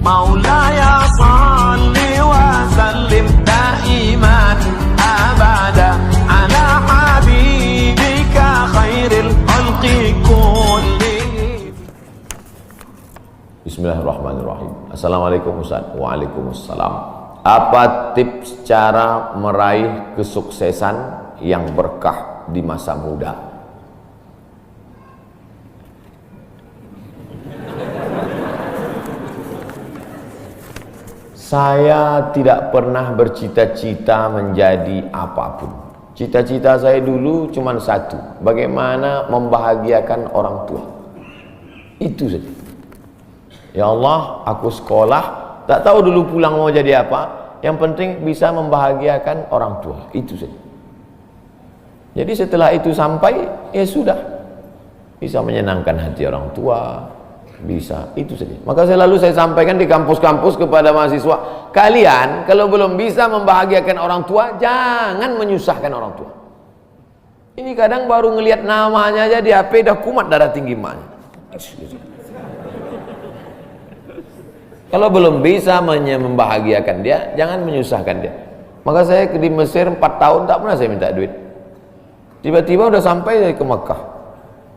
Maulaya salli wa sallim daiman abada ala habibika khairil khalqi kullihim. Bismillahirrahmanirrahim. Assalamualaikum Ustaz. Waalaikumsalam. Apa tips cara meraih kesuksesan yang berkah di masa muda? Saya tidak pernah bercita-cita menjadi apapun. Cita-cita saya dulu cuma satu, bagaimana membahagiakan orang tua. Itu saja. Ya Allah, aku sekolah, tak tahu dulu pulang mau jadi apa, yang penting bisa membahagiakan orang tua. Itu saja. Jadi setelah itu sampai, ya sudah, bisa menyenangkan hati orang tua, bisa, itu saja. Maka selalu saya sampaikan di kampus-kampus kepada mahasiswa, kalian kalau belum bisa membahagiakan orang tua, jangan menyusahkan orang tua. Ini kadang baru ngelihat namanya aja di HP dah kumat darah tinggi emaknya. Kalau belum bisa membahagiakan dia, jangan menyusahkan dia. Maka saya di Mesir 4 tahun tak pernah saya minta duit. Tiba-tiba udah sampai ke Mekah.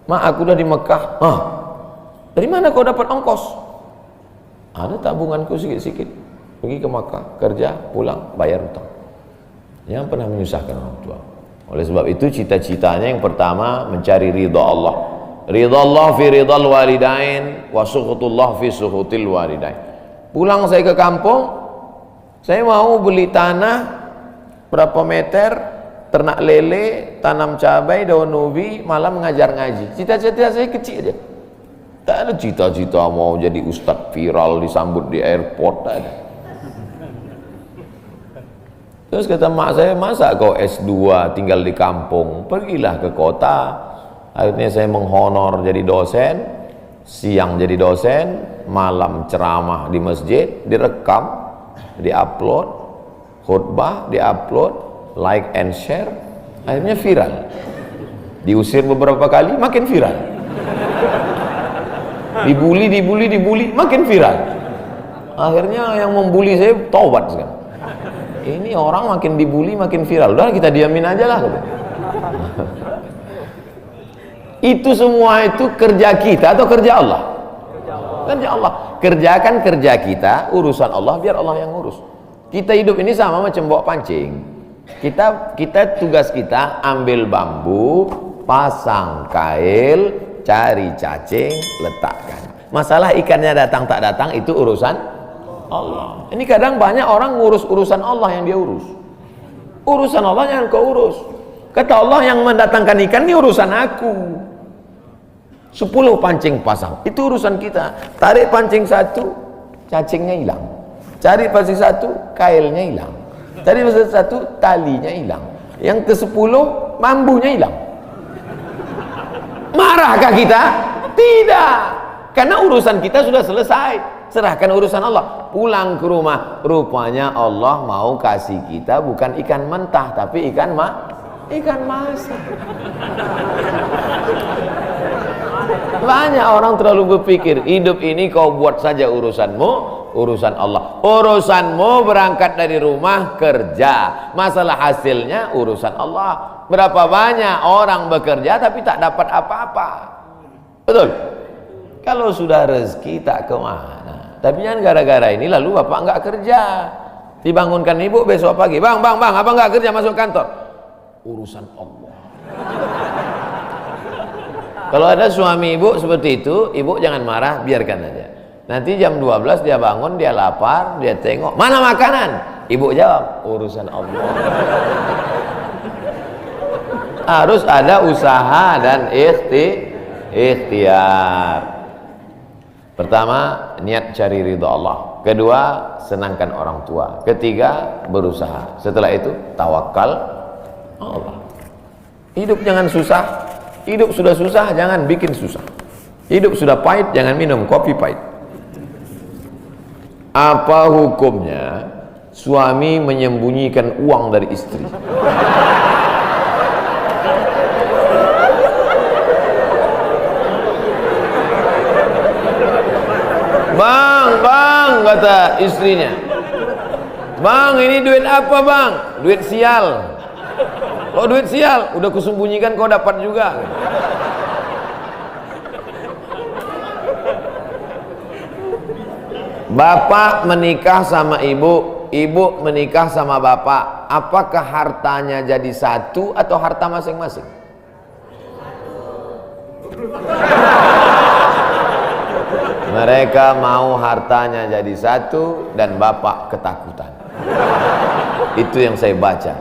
Mak, aku udah di Mekah. Dari mana kau dapat ongkos? Ada tabunganku sikit-sikit. Pergi ke Makkah, kerja, pulang, bayar hutang. Jangan pernah menyusahkan orang tua. Oleh sebab itu cita-citanya yang pertama mencari ridha Allah. Ridha Allah fi ridhal walidain wa sukhutullah fi sukhutil walidain. Pulang saya ke kampung, saya mau beli tanah berapa meter, ternak lele, tanam cabai, daun ubi, malam mengajar ngaji. Cita-cita saya kecil aja. Tak ada cita-cita mau jadi ustadz viral disambut di airport, tak ada. Terus kata mak saya, masa kau S2 tinggal di kampung, pergilah ke kota. Akhirnya saya menghonor jadi dosen, siang jadi dosen, malam ceramah di masjid, direkam, diupload, khutbah diupload, like and share, akhirnya viral. Diusir beberapa kali, makin viral. Dibully, makin viral. Akhirnya yang membuli saya taubat sekarang. Ini orang makin dibully, makin viral. Udah kita diamin aja lah. Itu semua itu kerja kita atau kerja Allah? Kerja Allah. Kerjakan kerja kita, urusan Allah biar Allah yang urus. Kita hidup ini sama macam bawa pancing. Kita tugas kita ambil bambu, pasang kail, cari cacing, letakkan. Masalah ikannya datang tak datang itu urusan Allah. Ini kadang banyak orang ngurus urusan Allah yang dia urus. Urusan Allah yang kau urus. Kata Allah, yang mendatangkan ikan ini urusan aku. 10 pancing pasang, itu urusan kita. Tarik pancing 1, cacingnya hilang. Cari pancing 1, kailnya hilang. Cari pancing 1, talinya hilang. Yang ke-10, bambunya hilang. Marahkah kita? Tidak, karena urusan kita sudah selesai. Serahkan urusan Allah. Pulang ke rumah, rupanya Allah mau kasih kita bukan ikan mentah, tapi ikan masak. Banyak orang terlalu berpikir hidup ini kau buat saja urusanmu, urusan Allah. Urusanmu berangkat dari rumah, kerja, masalah hasilnya urusan Allah. Berapa banyak orang bekerja tapi tak dapat apa-apa. Betul? Kalau sudah rezeki tak kemana. Tapi jangan gara-gara ini lalu bapak enggak kerja. Dibangunkan ibu besok pagi, bang, abang enggak kerja, masuk kantor. Urusan Allah. Kalau ada suami ibu seperti itu, ibu jangan marah, biarkan aja. Nanti jam 12 dia bangun, dia lapar, dia tengok, mana makanan? Ibu jawab, urusan Allah. Harus ada usaha dan ikhtiar. Pertama, niat cari ridha Allah. Kedua, senangkan orang tua. Ketiga, berusaha. Setelah itu, tawakal Allah. Hidup jangan susah. Hidup sudah susah, jangan bikin susah. Hidup sudah pahit, jangan minum kopi pahit. Apa hukumnya suami menyembunyikan uang dari istri? Bang, bang, kata istrinya. Bang, ini duit apa bang? Duit sial. Oh duit sial, udah kusembunyikan kau dapat juga. Bapak menikah sama ibu, ibu menikah sama bapak. Apakah hartanya jadi satu atau harta masing-masing? Mereka mau hartanya jadi satu dan bapak ketakutan. Itu yang saya baca.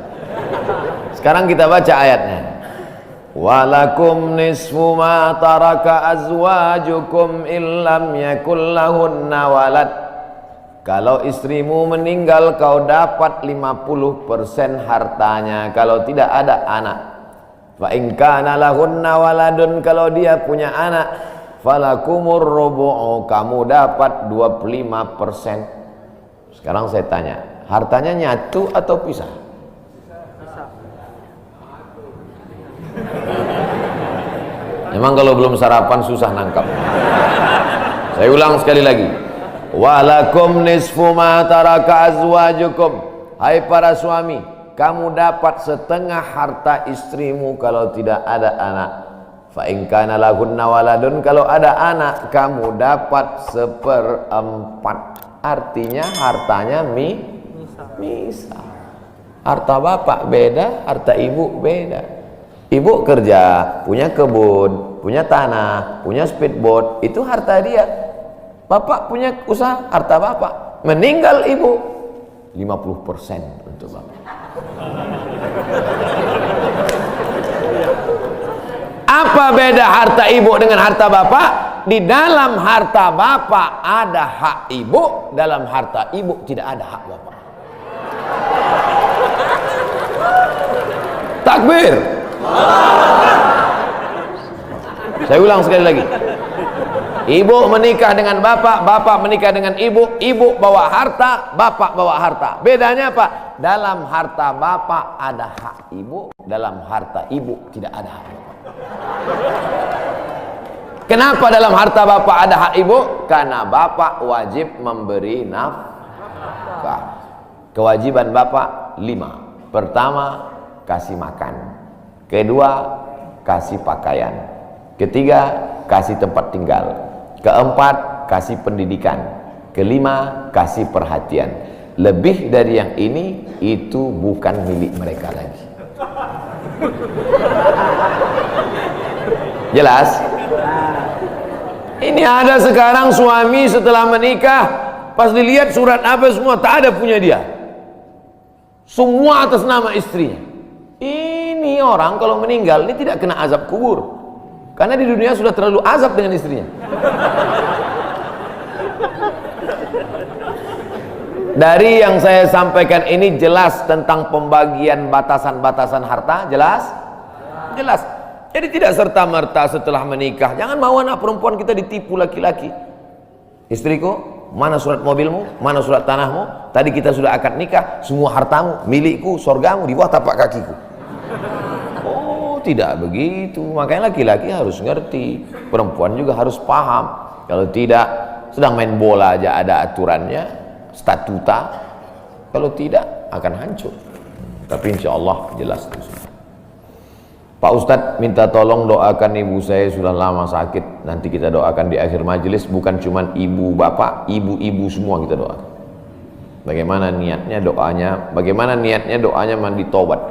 Sekarang kita baca ayatnya. Walakum nisfu ma taraka azwajukum illam yakul lahunna walad. Kalau istrimu meninggal kau dapat 50% hartanya kalau tidak ada anak. Fa in kana lahunna waladun, kalau dia punya anak, falakumur rubu'u, kamu dapat 25%. Sekarang saya tanya, hartanya nyatu atau pisah? Memang kalau belum sarapan susah nangkap. Saya ulang sekali lagi. Walakum nisfu ma taraka azwajukum. Hai para suami, kamu dapat setengah harta istrimu kalau tidak ada anak. Fa in kana lahunna waladun, kalau ada anak kamu dapat 1/4. Artinya hartanya misah. Harta bapak beda, harta ibu beda. Ibu kerja, punya kebun, punya tanah, punya speedboat, itu harta dia. Bapak punya usaha, harta bapak. Meninggal ibu, 50% untuk bapak. Apa beda harta ibu dengan harta bapak? Di dalam harta bapak ada hak ibu, dalam harta ibu tidak ada hak bapak. Takbir. Saya ulang sekali lagi. Ibu menikah dengan bapak, bapak menikah dengan ibu, ibu bawa harta, bapak bawa harta. Bedanya apa? Dalam harta bapak ada hak ibu, dalam harta ibu tidak ada hak bapak. Kenapa dalam harta bapak ada hak ibu? Karena bapak wajib memberi nafkah. Kewajiban bapak 5. Pertama, kasih makan. Kedua, kasih pakaian. Ketiga, kasih tempat tinggal. Keempat, kasih pendidikan. Kelima, kasih perhatian. Lebih dari yang ini, itu bukan milik mereka lagi. Jelas? Ini ada sekarang suami setelah menikah, pas dilihat surat apa semua, tak ada punya dia. Semua atas nama istrinya. Ini orang kalau meninggal ini tidak kena azab kubur, karena di dunia sudah terlalu azab dengan istrinya. Dari yang saya sampaikan ini jelas tentang pembagian batasan-batasan harta. Jelas? Jelas. Jadi tidak serta-merta setelah menikah, jangan mau anak perempuan kita ditipu laki-laki. Istriku, mana surat mobilmu, mana surat tanahmu, tadi kita sudah akad nikah, semua hartamu milikku, surgamu di bawah tapak kakiku. Oh, tidak begitu. Makanya laki-laki harus ngerti, perempuan juga harus paham. Kalau tidak, sedang main bola aja ada aturannya, statuta. Kalau tidak akan hancur. Tapi insya Allah jelas itu. Pak Ustadz minta tolong doakan ibu saya, sudah lama sakit. Nanti kita doakan di akhir majelis. Bukan cuma ibu bapak, ibu-ibu semua kita doakan. Bagaimana niatnya doanya? Bagaimana niatnya doanya? Mandi taubat.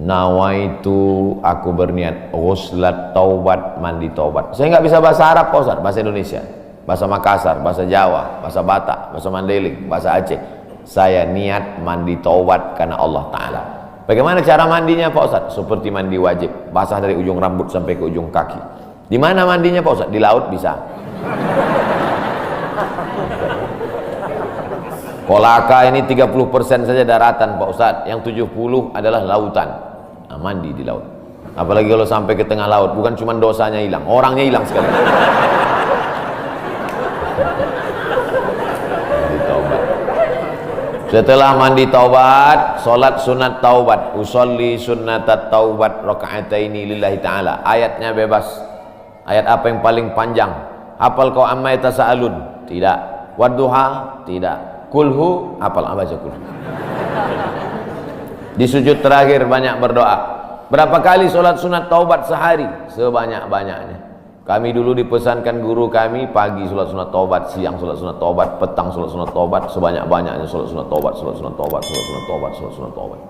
Nawaitu, aku berniat ghuslat taubat, mandi taubat. Saya nggak bisa bahasa Arab Pak Ustadz, bahasa Indonesia, bahasa Makassar, bahasa Jawa, bahasa Batak, bahasa Mandailing, bahasa Aceh. Saya niat mandi taubat karena Allah Ta'ala. Bagaimana cara mandinya Pak Ustadz? Seperti mandi wajib, basah dari ujung rambut sampai ke ujung kaki. Di mana mandinya Pak Ustadz? Di laut bisa. Kolaka ini 30% saja daratan Pak Ustadz, yang 70 adalah lautan. Nah, mandi di laut. Apalagi kalau sampai ke tengah laut, bukan cuma dosanya hilang, orangnya hilang sekali. Setelah mandi taubat, solat sunat taubat, usolli sunnatat taubat rakaataini lillahi ta'ala. Ayatnya bebas. Ayat apa yang paling panjang? Hafal kau amma yatasaalun. Tidak. Wadduha? Tidak. Kulhu? Apal baca kulhu. Di sujud terakhir banyak berdoa. Berapa kali sholat sunat taubat sehari? Sebanyak-banyaknya. Kami dulu dipesankan guru kami, pagi sholat sunat taubat, siang sholat sunat taubat, petang sholat sunat taubat, sebanyak-banyaknya sholat sunat taubat, sholat sunat taubat, sholat sunat taubat, sholat sunat taubat.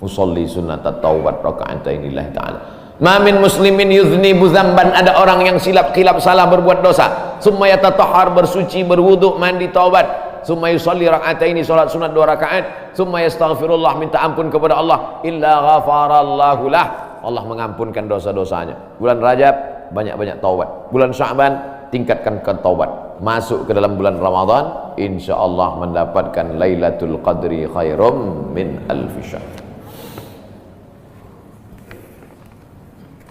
Usolli sunat taubat raka'atain lillahi ta'ala. Ma min muslimin yudhnibu dzamban, ada orang yang silap salah berbuat dosa, summa yatatahhar, bersuci, berwudu, mandi, taubat, summa yusolli raka'ataini, sholat sunat 2 rakaat, summa yastaghfirullah, minta ampun kepada Allah, illa ghafarallahu lah, Allah mengampunkan dosa-dosanya. Bulan Rajab banyak-banyak taubat, bulan Sya'ban tingkatkan ke taubat, masuk ke dalam bulan Ramadan insyaallah mendapatkan Lailatul Qadri khairum min alfi syahr.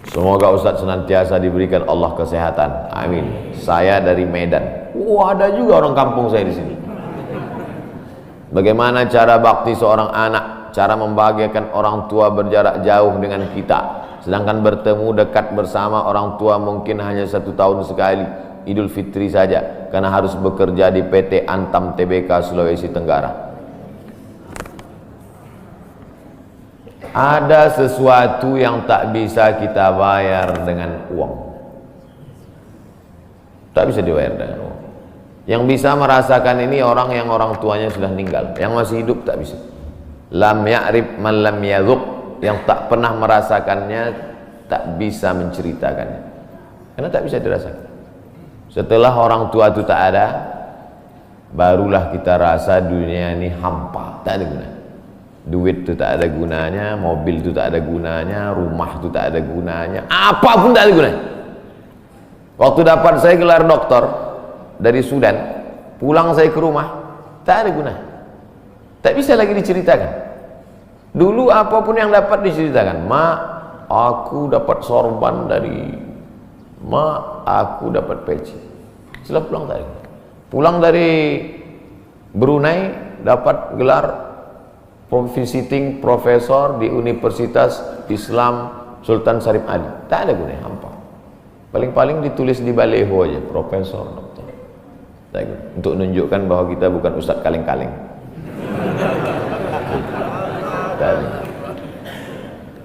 Semoga Ustaz senantiasa diberikan Allah kesehatan, amin. Saya dari Medan. Ada juga orang kampung saya di sini. Bagaimana cara bakti seorang anak, cara membahagiakan orang tua berjarak jauh dengan kita, sedangkan bertemu dekat bersama orang tua mungkin hanya 1 tahun sekali, Idul Fitri saja, karena harus bekerja di PT Antam Tbk Sulawesi Tenggara. Ada sesuatu yang tak bisa kita bayar dengan uang, tak bisa dibayar dengan uang. Yang bisa merasakan ini orang yang orang tuanya sudah meninggal, yang masih hidup tak bisa. Lam ya'rif man lam yadhuq, yang tak pernah merasakannya tak bisa menceritakannya, karena tak bisa dirasakan. Setelah orang tua itu tak ada, barulah kita rasa dunia ini hampa, tak ada gunanya. Duit itu tak ada gunanya, mobil itu tak ada gunanya, rumah itu tak ada gunanya, apapun tak ada gunanya. Waktu dapat saya gelar doktor dari Sudan, pulang saya ke rumah, tak ada gunanya, tak bisa lagi diceritakan. Dulu apapun yang dapat diceritakan, mak, aku dapat sorban dari mak, aku dapat peci. Setelah pulang tadi, pulang dari Brunei dapat gelar visiting profesor di Universitas Islam Sultan Syarif Ali, tak ada gunanya, hampa. Paling-paling ditulis di baleho aja, profesor, doktor, untuk menunjukkan bahwa kita bukan ustadz kaleng-kaleng.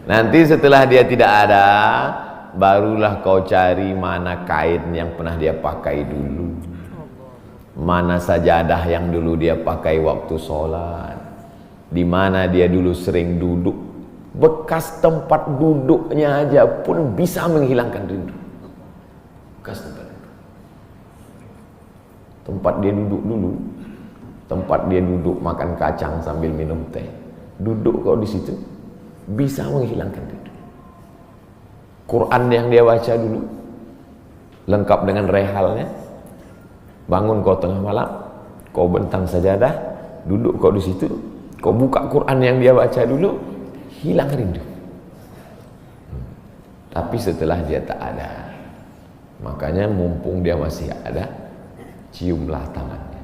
Nanti setelah dia tidak ada, barulah kau cari mana kain yang pernah dia pakai dulu, mana sajadah yang dulu dia pakai waktu sholat, di mana dia dulu sering duduk. Bekas tempat duduknya aja pun bisa menghilangkan rindu. Bekas tempat dia duduk dulu, tempat dia duduk makan kacang sambil minum teh, duduk kau di situ bisa menghilangkan rindu. Quran yang dia baca dulu lengkap dengan rehalnya, bangun kau tengah malam, kau bentang sajadah, duduk kau di situ, kau buka Quran yang dia baca dulu, hilang rindu. Tapi setelah dia tak ada, makanya mumpung dia masih ada, ciumlah tangannya,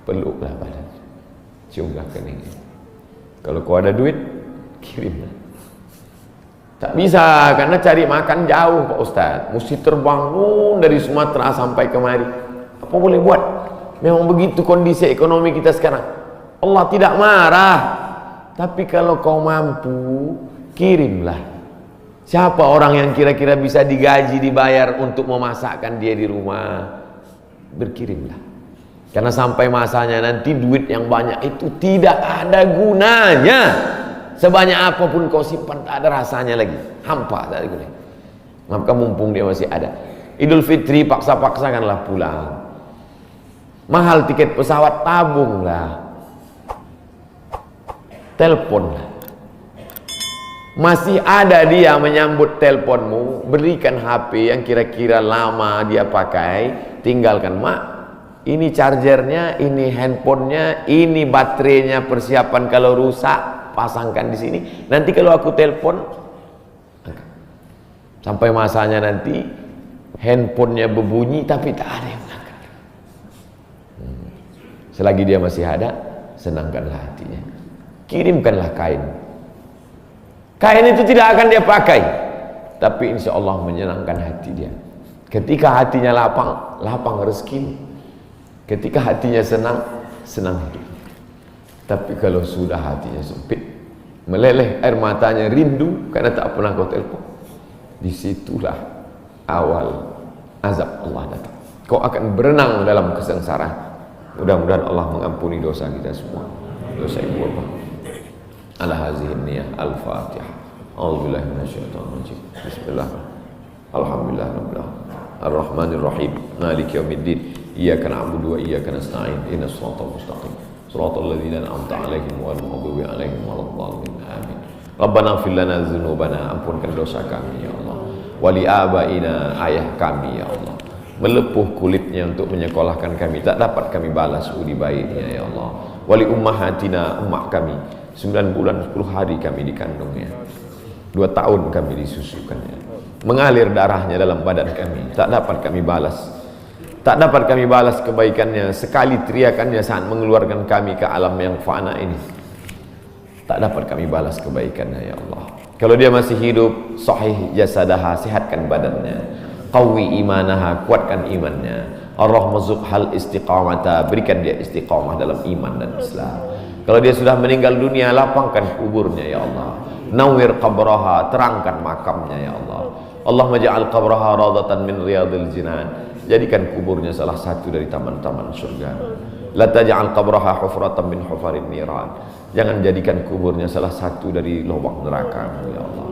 peluklah badannya, ciumlah keningnya. Kalau kau ada duit, kirimlah. Tak bisa, karena cari makan jauh Pak Ustaz, mesti terbang dari Sumatera sampai kemari. Apa boleh buat? Memang begitu kondisi ekonomi kita sekarang. Allah tidak marah, tapi kalau kau mampu, kirimlah. Siapa orang yang kira-kira bisa digaji, dibayar untuk memasakkan dia di rumah? Berkirimlah. Karena sampai masanya nanti duit yang banyak itu tidak ada gunanya. Sebanyak apapun kau simpan, tak ada rasanya lagi, hampa, tak ada gunanya. Maka mumpung dia masih ada, Idul Fitri paksa-paksakanlah pulang. Mahal tiket pesawat, tabunglah, teleponlah. Masih ada dia menyambut teleponmu, berikan HP yang kira-kira lama dia pakai, tinggalkan. Mak, ini chargernya, ini handphonenya, ini baterainya, persiapan kalau rusak pasangkan di sini. Nanti kalau aku telepon, sampai masanya nanti handphonenya berbunyi tapi tak ada yang angkat. Selagi dia masih ada, senangkanlah hatinya, kirimkanlah kain. Kain itu tidak akan dia pakai, tapi insya Allah menyenangkan hati dia. Ketika hatinya lapang, lapang rezeki. Ketika hatinya senang, senang hidup. Tapi kalau sudah hatinya sempit, meleleh air matanya, rindu karena tak pernah kau telepon, disitulah awal azab Allah datang. Kau akan berenang dalam kesengsaraan. Mudah-mudahan Allah mengampuni dosa kita semua, dosa ibu bapak. Ala hazihi niyah al-fatihah. A'udzubillahi minasyaitonir rajim. Bismillah. Alhamdulillah rabbil alamin. Ar-Rahmanir Rahim. Maliki yaumiddin. Iyyaka na'budu wa iyyaka nasta'in. Ihdinas siratal mustaqim. Siratal ladzina an'amta 'alaihim ghairil maghdubi 'alaihim waladdallin. Amin. Rabbana ighfir lana dzunubana, ampunkan dosa kami ya Allah. Wali abaina, ayah kami ya Allah. Melepuh kulitnya untuk menyekolahkan kami, tak dapat kami balas budi baiknya ya Allah. Wali ummahatina, emak kami, 9 bulan 10 hari kami dikandungnya, 2 tahun kami disusukannya, mengalir darahnya dalam badan kami, tak dapat kami balas. Tak dapat kami balas kebaikannya, sekali teriakannya saat mengeluarkan kami ke alam yang fana ini. Tak dapat kami balas kebaikannya ya Allah. Kalau dia masih hidup, sahih jasadaha, sehatkan badannya. Qawi imanaha, kuatkan imannya. Ar-rahmazuk hal istiqamata, berikan dia istiqamah dalam iman dan Islam. Kalau dia sudah meninggal dunia, lapangkan kuburnya ya Allah. Nawwir qabraha, terangkan makamnya ya Allah. Allahumma ja'al qabraha radatan min riyadil jinan. Jadikan kuburnya salah satu dari taman-taman surga. La taj'al qabraha hufratan min hufarin niran. Jangan jadikan kuburnya salah satu dari lubang neraka ya Allah.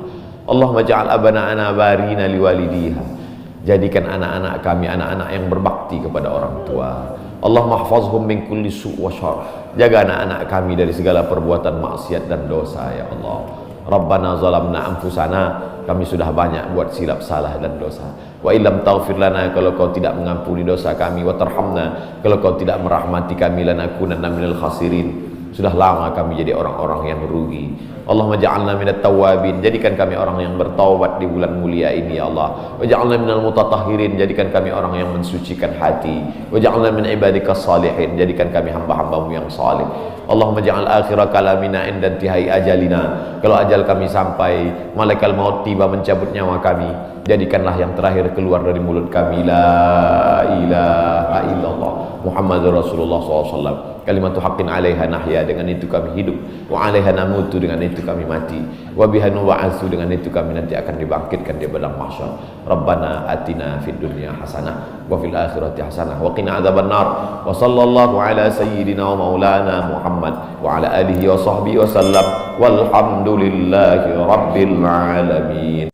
Allahumma ja'al abana'ana barina liwalidiha. Jadikan anak-anak kami anak-anak yang berbakti kepada orang tua. Allahumma hafazhum min kulli su' wa syarr. Jaga anak-anak kami dari segala perbuatan maksiat dan dosa ya Allah. Rabbana zalamna anfusana, kami sudah banyak buat silap salah dan dosa. Wa illam taghfir lana, kalau kau tidak mengampuni dosa kami, wa tarhamna, kalau kau tidak merahmati kami, lanakunanna minal khasirin. Sudah lama kami jadi orang-orang yang rugi. Allahumma ja'alna minat tawabin, jadikan kami orang yang bertaubat di bulan mulia ini ya Allah. Wa ja'alna minal mutatahhirin, jadikan kami orang yang mensucikan hati. Wa ja'alna min ibadikas salihin, jadikan kami hamba-hambamu yang salih. Allahumma ja'al akhira kalamina inda intihai ajalina, kalau ajal kami sampai, malaikat maut tiba mencabut nyawa kami, jadikanlah yang terakhir keluar dari mulut kami la ilaha illallah Muhammadur Rasulullah SAW. Kalimatu haqqin 'alaiha nahya, dengan itu kami hidup, wa 'alaiha namutu, dengan itu kami mati, wa biha nub'atsu, dengan itu kami nanti akan dibangkitkan di padang mahsyar. Rabbana atina fid dunya hasanah wa fil akhirati hasanah wa qina adzabannar. Wa sallallahu ala sayyidina wa maulana Muhammad wa ala alihi wa sahbihi wa sallam. Walhamdulillahi rabbil alamin.